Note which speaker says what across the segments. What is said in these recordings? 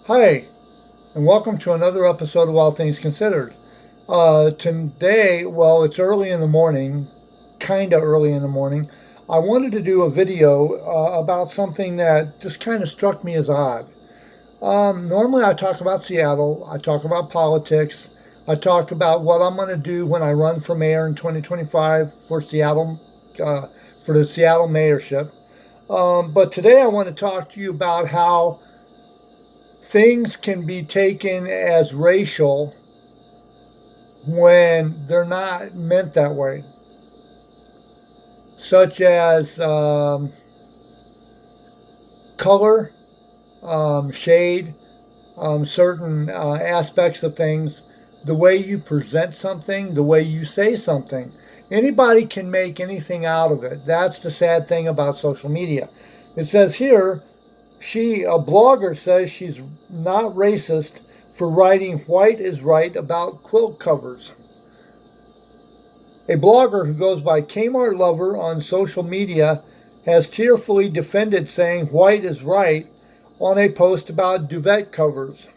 Speaker 1: Hi, and welcome to another episode of All Things Considered. Today, well, it's early in the morning, kind of early in the morning. I wanted to do a video about something that just kind of struck me as odd. Normally, I talk about Seattle, I talk about politics, I talk about what I'm going to do when I run for mayor in 2025 for Seattle, uh, for the Seattle mayorship. But today, I want to talk to you about how things can be taken as racial when they're not meant that way, such as color, shade, certain aspects of things, the way you present something, the way you say something. Anybody can make anything out of it. That's the sad thing about social media. It says here, a blogger says she's not racist for writing white is right about quilt covers. A blogger who goes by Kmart Lover on social media has tearfully defended saying white is right on a post about duvet covers.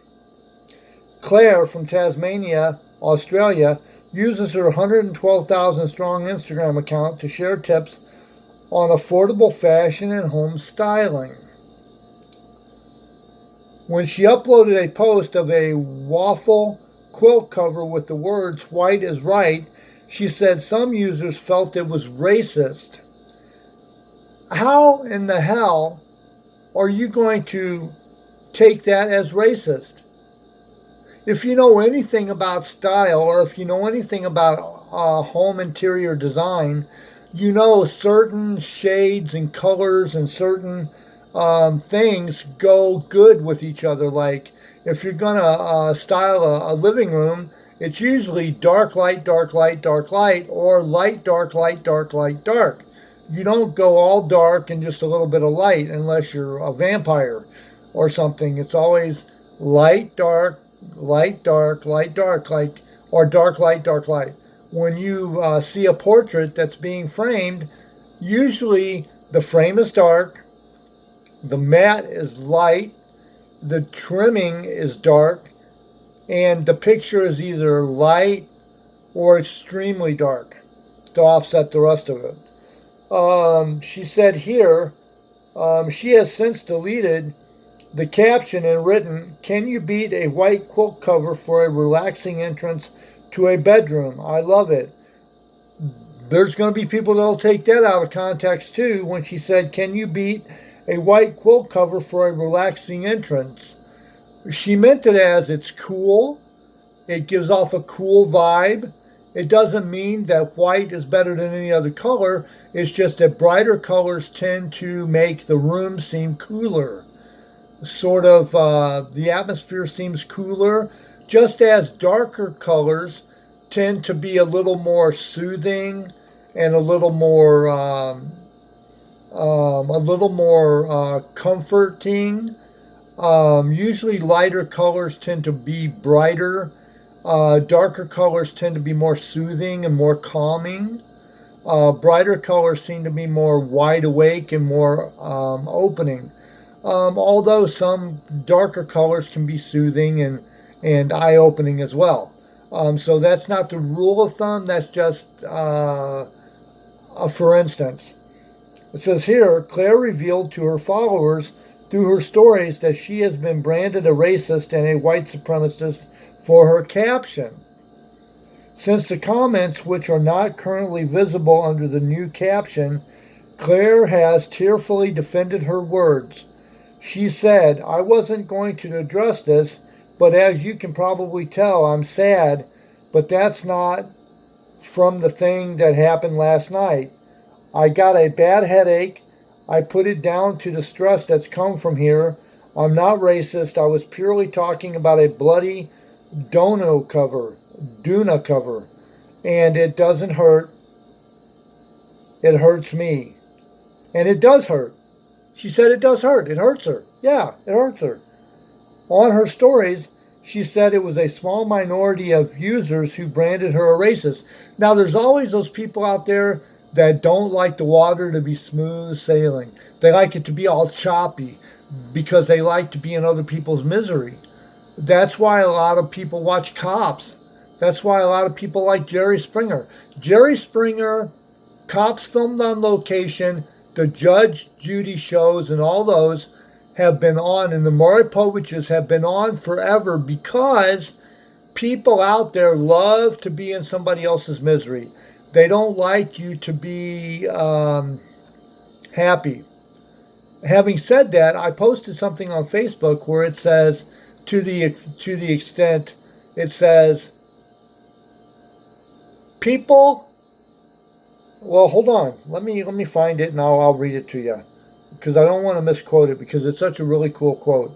Speaker 1: Claire from Tasmania, Australia, uses her 112,000 strong Instagram account to share tips on affordable fashion and home styling. When she uploaded a post of a waffle quilt cover with the words white is right, she said some users felt it was racist. How in the hell are you going to take that as racist? If you know anything about style, or if you know anything about home interior design, you know certain shades and colors and certain things go good with each other. Like if you're going to style a living room, it's usually dark, light, dark, light, dark, light, or light, dark, light, dark, light, dark. You don't go all dark and just a little bit of light unless you're a vampire or something. It's always light, dark, light, dark, light, dark, like, or dark, light, dark, light. When you see a portrait that's being framed, usually the frame is dark, the mat is light, the trimming is dark, and the picture is either light or extremely dark to offset the rest of it. She said here, she has since deleted the caption and written, "Can you beat a white quilt cover for a relaxing entrance to a bedroom? I love it." There's going to be people that'll take that out of context too when she said, "Can you beat a white quilt cover for a relaxing entrance?" She meant it as it's cool. It gives off a cool vibe. It doesn't mean that white is better than any other color. It's just that brighter colors tend to make the room seem cooler. Sort of the atmosphere seems cooler, just as darker colors tend to be a little more soothing and a little more comforting. Usually lighter colors tend to be brighter. Darker colors tend to be more soothing and more calming. Brighter colors seem to be more wide awake and more opening. Although some darker colors can be soothing and eye opening as well. So that's not the rule of thumb, that's just a for instance. It says here, Claire revealed to her followers through her stories that she has been branded a racist and a white supremacist for her caption. Since the comments, which are not currently visible under the new caption, Claire has tearfully defended her words. She said, "I wasn't going to address this, but as you can probably tell, I'm sad, but that's not from the thing that happened last night. I got a bad headache. I put it down to the stress that's come from here. I'm not racist. I was purely talking about a bloody Duna cover, and it doesn't hurt. It hurts me." And it does hurt. She said it does hurt. It hurts her. Yeah, it hurts her. On her stories, she said it was a small minority of users who branded her a racist. Now, there's always those people out there that don't like the water to be smooth sailing. They like it to be all choppy. because they like to be in other people's misery. That's why a lot of people watch Cops. That's why a lot of people like Jerry Springer. Jerry Springer, Cops filmed on location, the Judge Judy shows, and all those have been on, and the Maury Poviches have been on forever because people out there love to be in somebody else's misery. They don't like you to be happy. Having said that, I posted something on Facebook where it says, to the extent, it says, people. Well, hold on. Let me find it and I'll read it to you because I don't want to misquote it because it's such a really cool quote.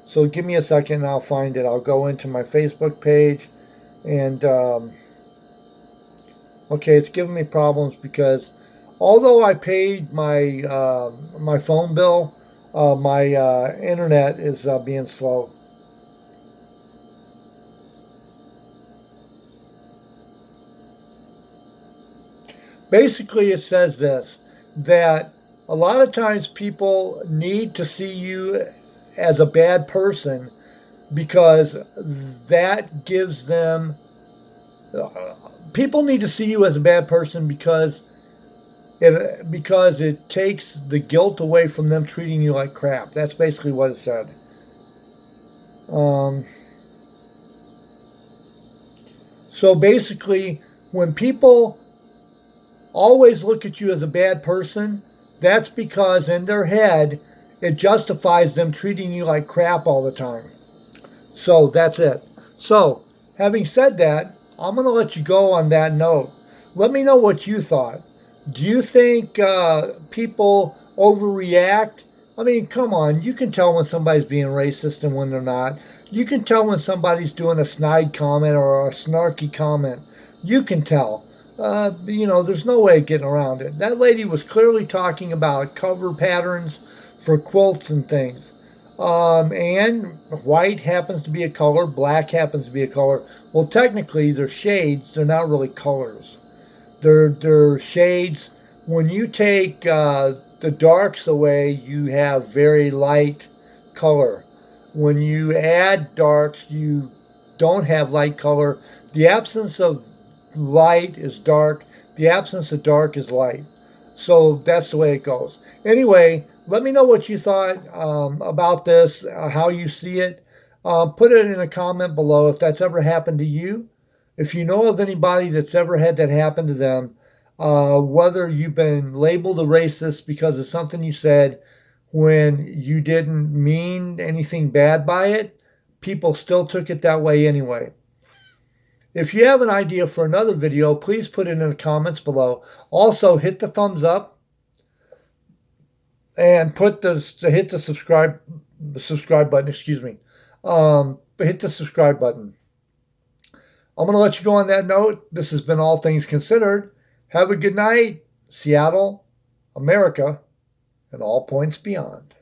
Speaker 1: So give me a second and I'll find it. I'll go into my Facebook page and okay, it's giving me problems because although I paid my my phone bill, my internet is being slow. Basically, it says this, that a lot of times people need to see you as a bad person because that gives them. People need to see you as a bad person because it takes the guilt away from them treating you like crap. That's basically what it said. So basically, when people always look at you as a bad person, that's because in their head, it justifies them treating you like crap all the time. So that's it. So, having said that, I'm going to let you go on that note. Let me know what you thought. Do you think people overreact? I mean, come on. You can tell when somebody's being racist and when they're not. You can tell when somebody's doing a snide comment or a snarky comment. You can tell. There's no way of getting around it. That lady was clearly talking about cover patterns for quilts and things. And white happens to be a color, black happens to be a color. Well, technically, they're shades. They're not really colors. They're shades. When you take the darks away, you have very light color. When you add darks, you don't have light color. The absence of light is dark. The absence of dark is light. So that's the way it goes. Anyway, let me know what you thought about this, how you see it. Put it in a comment below if that's ever happened to you. If you know of anybody that's ever had that happen to them, whether you've been labeled a racist because of something you said when you didn't mean anything bad by it, people still took it that way anyway. If you have an idea for another video, please put it in the comments below. Also, hit the thumbs up and hit the subscribe button. Excuse me. Hit the subscribe button. I'm going to let you go on that note. This has been All Things Considered. Have a good night, Seattle, America, and all points beyond.